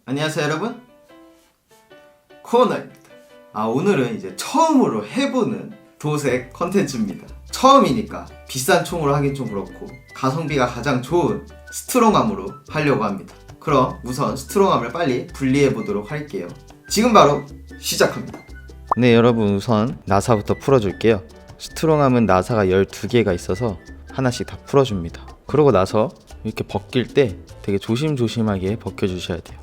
안녕하세요 여러분, 코너입니다. 오늘은 이제 처음으로 해보는 도색 컨텐츠입니다. 처음이니까 비싼 총으로 하긴 좀 그렇고 가성비가 가장 좋은 스트롱암으로 하려고 합니다. 그럼 우선 스트롱암을 빨리 분리해 보도록 할게요. 지금 바로 시작합니다. 네, 여러분 우선 나사부터 풀어줄게요. 스트롱암은 나사가 12개가 있어서 하나씩 다 풀어줍니다. 그러고 나서 이렇게 벗길 때 되게 조심조심하게 벗겨주셔야 돼요.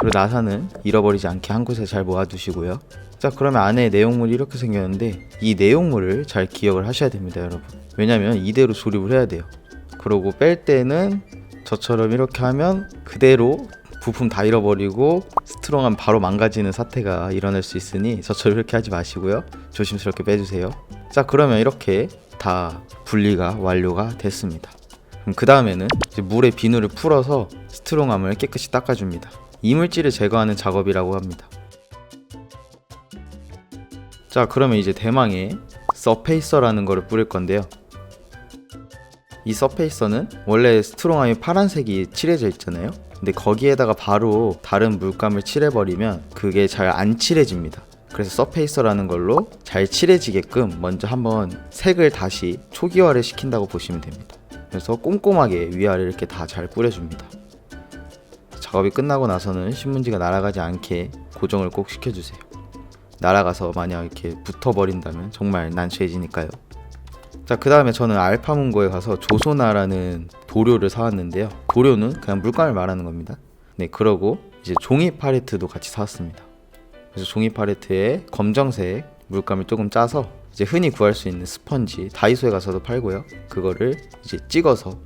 그리고 나사는 잃어버리지 않게 한 곳에 잘 모아두시고요. 자, 그러면 안에 내용물이 이렇게 생겼는데 이 내용물을 잘 기억을 하셔야 됩니다, 여러분. 왜냐면 이대로 조립을 해야 돼요. 그러고 뺄 때는 저처럼 이렇게 하면 그대로 부품 다 잃어버리고 스트롱암 바로 망가지는 사태가 일어날 수 있으니 저처럼 이렇게 하지 마시고요. 조심스럽게 빼주세요. 자, 그러면 이렇게 다 분리가 완료가 됐습니다. 그럼 그 다음에는 이제 물에 비누를 풀어서 스트롱암을 깨끗이 닦아줍니다. 이물질을 제거하는 작업이라고 합니다. 자, 그러면 이제 대망의 서페이서라는 거를 뿌릴 건데요. 이 서페이서는 원래 스트롱암이 파란색이 칠해져 있잖아요. 근데 거기에다가 바로 다른 물감을 칠해버리면 그게 잘 안 칠해집니다. 그래서 서페이서라는 걸로 잘 칠해지게끔 먼저 한번 색을 다시 초기화를 시킨다고 보시면 됩니다. 그래서 꼼꼼하게 위아래 이렇게 다 잘 뿌려줍니다. 작업이 끝나고 나서는 신문지가 날아가지 않게 고정을 꼭 시켜주세요. 날아가서 만약 이렇게 붙어버린다면 정말 난처해지니까요. 자, 그 다음에 저는 알파문고에 가서 조소나라는 도료를 사왔는데요. 도료는 그냥 물감을 말하는 겁니다. 네, 그러고 이제 종이 팔레트도 같이 사왔습니다. 그래서 종이 팔레트에 검정색 물감을 조금 짜서 이제 흔히 구할 수 있는 스펀지, 다이소에 가서도 팔고요. 그거를 이제 찍어서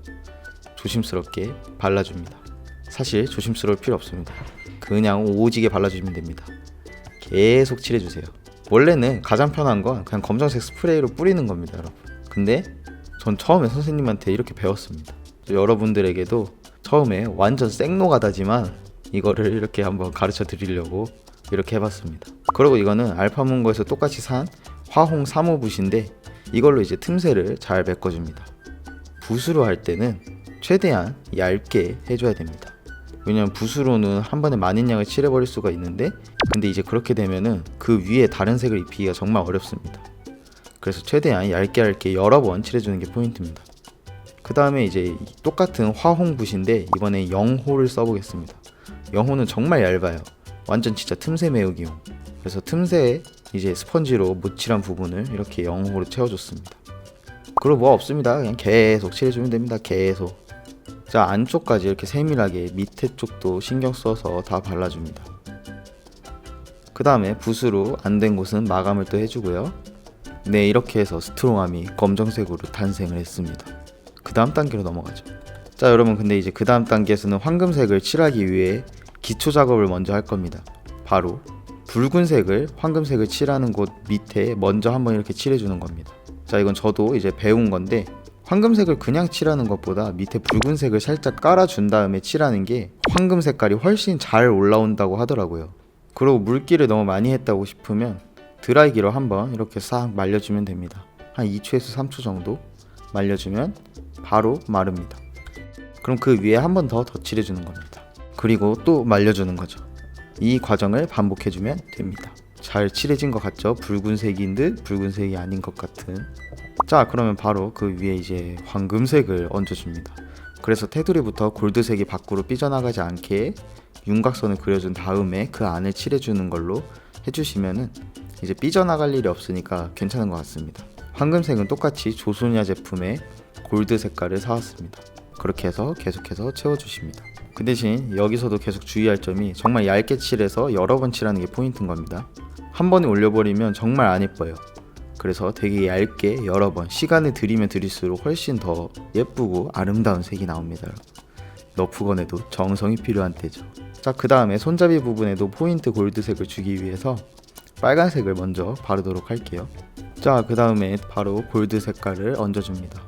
조심스럽게 발라줍니다. 사실 조심스러울 필요 없습니다. 그냥 오지게 발라주시면 됩니다. 계속 칠해주세요. 원래는 가장 편한 건 그냥 검정색 스프레이로 뿌리는 겁니다, 여러분. 근데 전 처음에 선생님한테 이렇게 배웠습니다. 여러분들에게도 처음에 완전 생노가다지만 이거를 이렇게 한번 가르쳐 드리려고 이렇게 해봤습니다. 그리고 이거는 알파문고에서 똑같이 산 화홍 3호 붓인데 이걸로 이제 틈새를 잘 메꿔줍니다. 붓으로 할 때는 최대한 얇게 해줘야 됩니다. 왜냐면 붓으로는 한 번에 많은 양을 칠해버릴 수가 있는데, 근데 이제 그렇게 되면은 그 위에 다른 색을 입히기가 정말 어렵습니다. 그래서 최대한 얇게 여러 번 칠해주는 게 포인트입니다. 그 다음에 이제 똑같은 화홍 붓인데 이번에 0호를 써보겠습니다. 0호는 정말 얇아요. 완전 진짜 틈새 메우기용. 그래서 틈새에 이제 스펀지로 못 칠한 부분을 이렇게 0호로 채워줬습니다. 그리고 뭐 없습니다. 그냥 계속 칠해주면 됩니다. 계속. 자, 안쪽까지 이렇게 세밀하게 밑에 쪽도 신경 써서 다 발라줍니다. 그 다음에 붓으로 안 된 곳은 마감을 또 해주고요. 네, 이렇게 해서 스트롱암이 검정색으로 탄생을 했습니다. 그 다음 단계로 넘어가죠. 자, 여러분, 근데 이제 그 다음 단계에서는 황금색을 칠하기 위해 기초 작업을 먼저 할 겁니다. 바로 붉은색을 황금색을 칠하는 곳 밑에 먼저 한번 이렇게 칠해주는 겁니다. 자, 이건 저도 이제 배운 건데 황금색을 그냥 칠하는 것보다 밑에 붉은색을 살짝 깔아준 다음에 칠하는 게 황금 색깔이 훨씬 잘 올라온다고 하더라고요. 그리고 물기를 너무 많이 했다고 싶으면 드라이기로 한번 이렇게 싹 말려주면 됩니다. 한 2초에서 3초 정도 말려주면 바로 마릅니다. 그럼 그 위에 한 번 더 칠해주는 겁니다. 그리고 또 말려주는 거죠. 이 과정을 반복해주면 됩니다. 잘 칠해진 것 같죠? 붉은색인 듯 붉은색이 아닌 것 같은. 자, 그러면 바로 그 위에 이제 황금색을 얹어줍니다. 그래서 테두리부터 골드색이 밖으로 삐져나가지 않게 윤곽선을 그려준 다음에 그 안을 칠해주는 걸로 해주시면은 이제 삐져나갈 일이 없으니까 괜찮은 것 같습니다. 황금색은 똑같이 조소냐 제품의 골드 색깔을 사왔습니다. 그렇게 해서 계속해서 채워주십니다. 그 대신 여기서도 계속 주의할 점이 정말 얇게 칠해서 여러 번 칠하는 게 포인트인 겁니다. 한 번에 올려버리면 정말 안 예뻐요. 그래서 되게 얇게 여러 번 시간을 들이면 들일수록 훨씬 더 예쁘고 아름다운 색이 나옵니다. 너프건에도 정성이 필요한 때죠. 자, 그 다음에 손잡이 부분에도 포인트 골드색을 주기 위해서 빨간색을 먼저 바르도록 할게요. 자, 그 다음에 바로 골드 색깔을 얹어줍니다.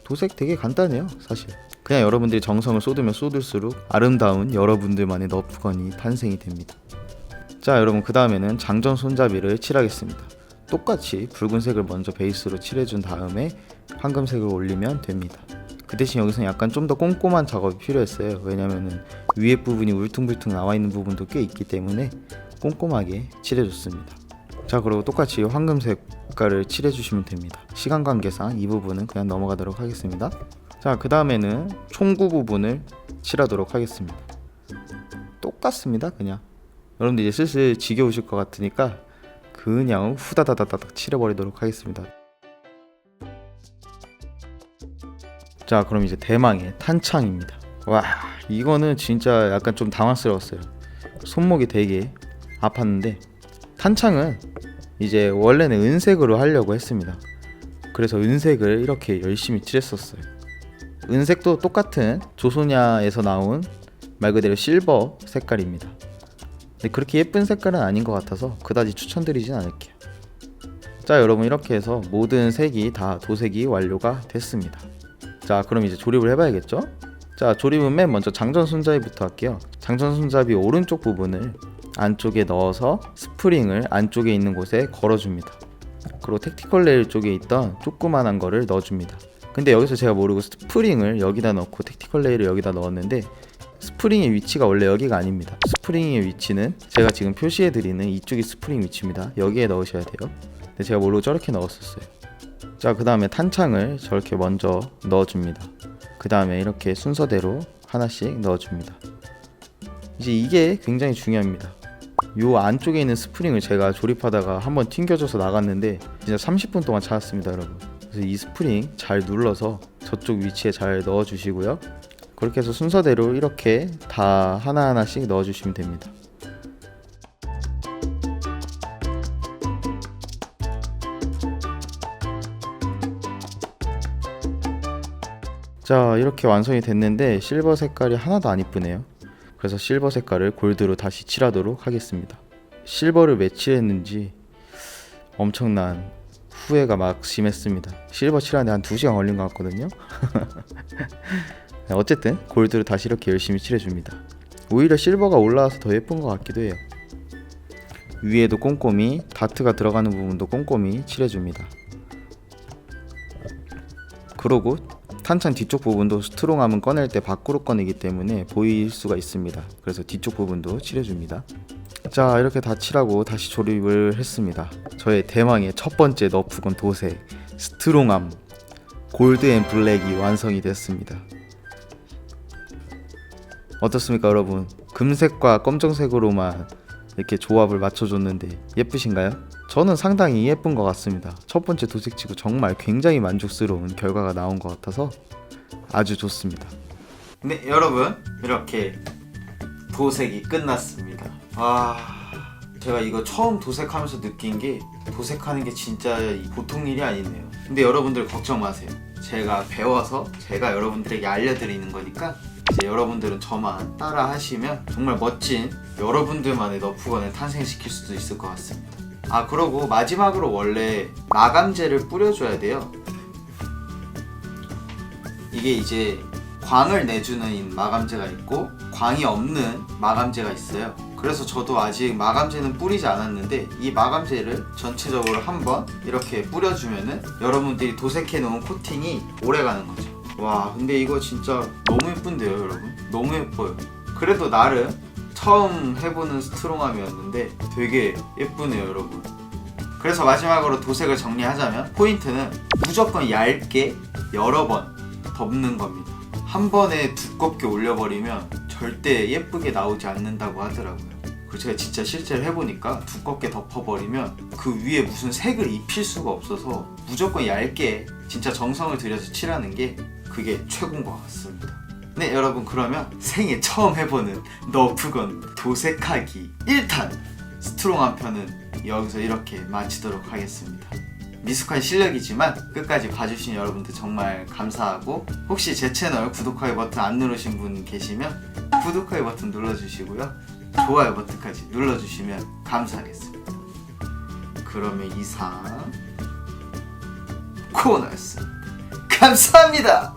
도색 되게 간단해요, 사실. 그냥 여러분들이 정성을 쏟으면 쏟을수록 아름다운 여러분들만의 너프건이 탄생이 됩니다. 자, 여러분, 그 다음에는 장전 손잡이를 칠하겠습니다. 똑같이 붉은색을 먼저 베이스로 칠해준 다음에 황금색을 올리면 됩니다. 그 대신 여기서는 약간 좀 더 꼼꼼한 작업이 필요했어요. 왜냐면은 위에 부분이 울퉁불퉁 나와 있는 부분도 꽤 있기 때문에 꼼꼼하게 칠해줬습니다. 자, 그리고 똑같이 황금 색깔을 칠해주시면 됩니다. 시간 관계상 이 부분은 그냥 넘어가도록 하겠습니다. 자, 그 다음에는 총구 부분을 칠하도록 하겠습니다. 똑같습니다. 그냥 여러분들 이제 슬슬 지겨우실 것 같으니까 그냥 후다다다닥 칠해버리도록 하겠습니다. 자, 그럼 이제 대망의 탄창입니다. 와, 이거는 진짜 약간 좀 당황스러웠어요. 손목이 되게 아팠는데, 탄창은 이제 원래는 은색으로 하려고 했습니다. 그래서 은색을 이렇게 열심히 칠했었어요. 은색도 똑같은 조소냐에서 나온 말 그대로 실버 색깔입니다. 근데 그렇게 예쁜 색깔은 아닌 것 같아서 그다지 추천드리진 않을게요. 자, 여러분, 이렇게 해서 모든 색이 다 도색이 완료가 됐습니다. 자, 그럼 이제 조립을 해봐야겠죠? 자, 조립은 맨 먼저 장전 손잡이부터 할게요. 장전 손잡이 오른쪽 부분을 안쪽에 넣어서 스프링을 안쪽에 있는 곳에 걸어줍니다. 그리고 택티컬 레일 쪽에 있던 조그만한 거를 넣어줍니다. 근데 여기서 제가 모르고 스프링을 여기다 넣고 택티컬 레일을 여기다 넣었는데, 스프링의 위치가 원래 여기가 아닙니다. 스프링의 위치는 제가 지금 표시해드리는 이쪽이 스프링 위치입니다. 여기에 넣으셔야 돼요. 근데 제가 모르고 저렇게 넣었었어요. 자, 그 다음에 탄창을 저렇게 먼저 넣어줍니다. 그 다음에 이렇게 순서대로 하나씩 넣어줍니다. 이제 이게 굉장히 중요합니다. 요 안쪽에 있는 스프링을 제가 조립하다가 한번 튕겨져서 나갔는데 진짜 30분 동안 찾았습니다, 여러분. 그래서 이 스프링 잘 눌러서 저쪽 위치에 잘 넣어주시고요. 그렇게 해서 순서대로 이렇게 다 하나하나씩 넣어주시면 됩니다. 자, 이렇게 완성이 됐는데 실버 색깔이 하나도 안 이쁘네요. 그래서 실버 색깔을 골드로 다시 칠하도록 하겠습니다. 실버를 왜 칠했는지 엄청난 후회가 막 심했습니다. 실버 칠하는데 한 2시간 걸린 것 같거든요. 어쨌든 골드로 다시 이렇게 열심히 칠해줍니다. 오히려 실버가 올라와서 더 예쁜 것 같기도 해요. 위에도 꼼꼼히 다트가 들어가는 부분도 꼼꼼히 칠해줍니다. 그러고 탄창 뒤쪽 부분도 스트롱함은 꺼낼 때 밖으로 꺼내기 때문에 보일 수가 있습니다. 그래서 뒤쪽 부분도 칠해줍니다. 자, 이렇게 다 칠하고 다시 조립을 했습니다. 저의 대망의 첫 번째 너프건 도색 스트롱함 골드 앤 블랙이 완성이 됐습니다. 어떻습니까, 여러분? 금색과 검정색으로만 이렇게 조합을 맞춰줬는데 예쁘신가요? 저는 상당히 예쁜 것 같습니다. 첫 번째 도색치고 정말 굉장히 만족스러운 결과가 나온 것 같아서 아주 좋습니다. 네, 여러분, 이렇게 도색이 끝났습니다. 제가 이거 처음 도색하면서 느낀 게 도색하는 게 진짜 보통 일이 아니네요. 근데 여러분들 걱정 마세요. 제가 배워서 제가 여러분들에게 알려드리는 거니까 이제 여러분들은 저만 따라 하시면 정말 멋진 여러분들만의 너프건을 탄생시킬 수도 있을 것 같습니다. 그러고 마지막으로 원래 마감제를 뿌려줘야 돼요. 이게 이제 광을 내주는 마감제가 있고 광이 없는 마감제가 있어요. 그래서 저도 아직 마감제는 뿌리지 않았는데 이 마감제를 전체적으로 한번 이렇게 뿌려주면은 여러분들이 도색해 놓은 코팅이 오래가는 거죠. 와, 근데 이거 진짜 너무 예쁜데요, 여러분? 너무 예뻐요. 그래도 나름 처음 해보는 스트롱함이었는데 되게 예쁘네요, 여러분. 그래서 마지막으로 도색을 정리하자면 포인트는 무조건 얇게 여러 번 덮는 겁니다. 한 번에 두껍게 올려버리면 절대 예쁘게 나오지 않는다고 하더라고요. 그리고 제가 진짜 실제로 해보니까 두껍게 덮어버리면 그 위에 무슨 색을 입힐 수가 없어서 무조건 얇게 진짜 정성을 들여서 칠하는 게 그게 최고인 것 같습니다. 네, 여러분, 그러면 생애 처음 해보는 너프건 도색하기 1탄 스트롱함 편은 여기서 이렇게 마치도록 하겠습니다. 미숙한 실력이지만 끝까지 봐주신 여러분들 정말 감사하고, 혹시 제 채널 구독하기 버튼 안 누르신 분 계시면 구독하기 버튼 눌러주시고요, 좋아요 버튼까지 눌러주시면 감사하겠습니다. 그러면 이상 코너였습니다. 감사합니다.